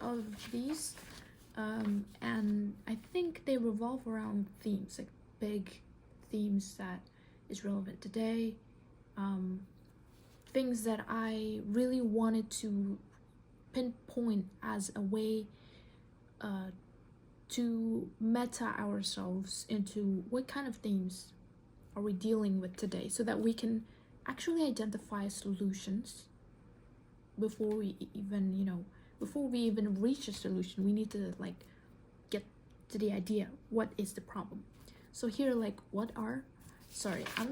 of these, and I think they revolve around themes, like big themes that is relevant today, things that I really wanted to pinpoint as a way to meta ourselves into what kind of themes are we dealing with today, so that we can actually identify solutions before we even reach a solution. We need to like get to the idea, what is the problem. So here, like, I'm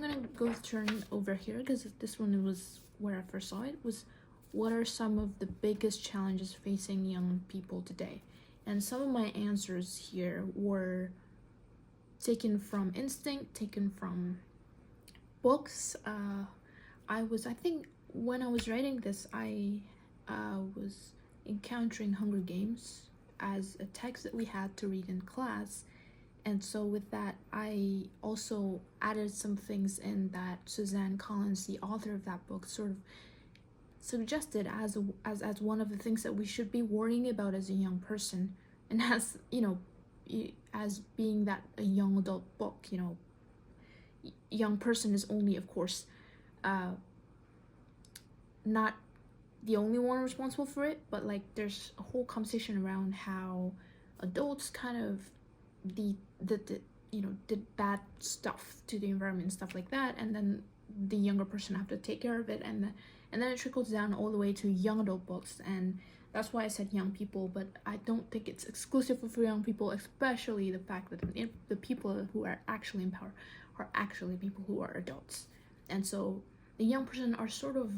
gonna go turn over here because this one was where I first saw it, was what are some of the biggest challenges facing young people today. And some of my answers here were taken from instinct, taken from books. I think when I was writing this, I was encountering Hunger Games as a text that we had to read in class, and so with that I also added some things in that Suzanne Collins, the author of that book, sort of suggested as one of the things that we should be worrying about as a young person, and as as being that a young adult book, young person is only, of course, not the only one responsible for it, but like there's a whole conversation around how adults kind of did bad stuff to the environment and stuff like that, and then the younger person have to take care of it, and then it trickles down all the way to young adult books. And that's why I said young people, but I don't think it's exclusive for young people, especially the fact that the people who are actually in power are actually people who are adults. And so the young person are sort of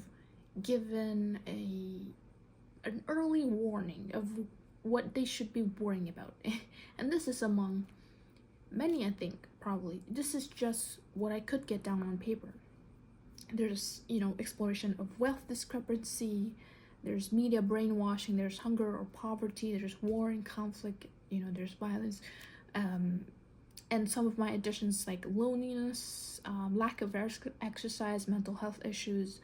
given an early warning of what they should be worrying about. And this is among many, I think. Probably this is just what I could get down on paper. There's exploration of wealth discrepancy, there's media brainwashing, there's hunger or poverty, there's war and conflict, there's violence, and some of my additions like loneliness, lack of exercise, mental health issues,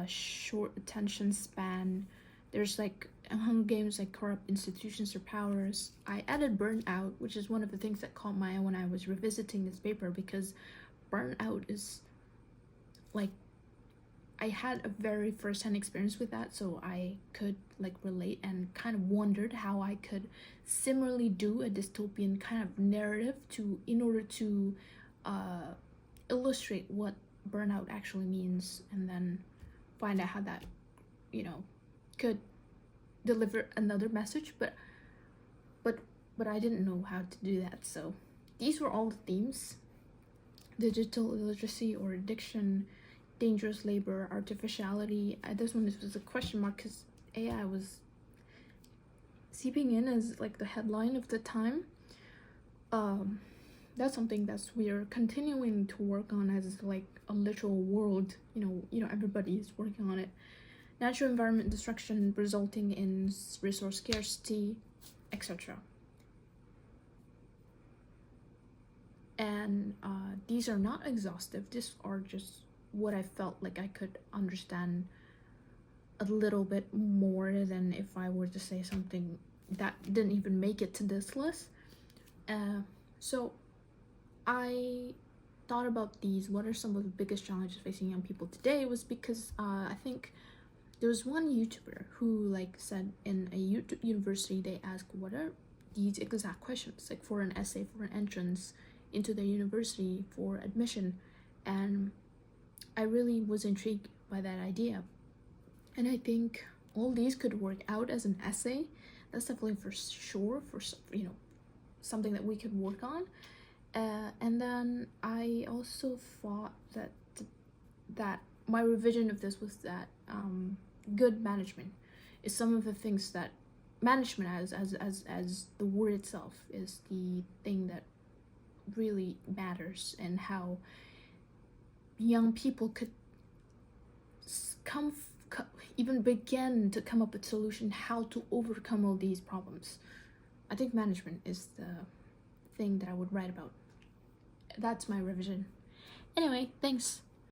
short attention span. There's like Hunger Games, like corrupt institutions or powers. I added burnout, which is one of the things that caught my eye when I was revisiting this paper, because burnout is like, I had a very first-hand experience with that, so I could like relate and kind of wondered how I could similarly do a dystopian kind of narrative in order to illustrate what burnout actually means, and then find out how that could deliver another message, but I didn't know how to do that. So these were all the themes: digital illiteracy or addiction, dangerous labor, artificiality. This one was a question mark because AI was seeping in as like the headline of the time. That's something that we're continuing to work on as like a literal world. Everybody is working on it. Natural environment destruction resulting in resource scarcity, etc. And these are not exhaustive. These are just what I felt like I could understand a little bit more than if I were to say something that didn't even make it to this list. So I thought about these, what are some of the biggest challenges facing young people today, was because I think there was one YouTuber who like said in a university, they asked what are these exact questions, like for an essay for an entrance into the university for admission, and I really was intrigued by that idea. And I think all these could work out as an essay. That's definitely for sure, for something that we could work on. And then I also thought that my revision of this was that good management is some of the things that management as the word itself is the thing that really matters, and how young people could even begin to come up with solution how to overcome all these problems. I think management is the thing that I would write about. That's my revision. Anyway, thanks.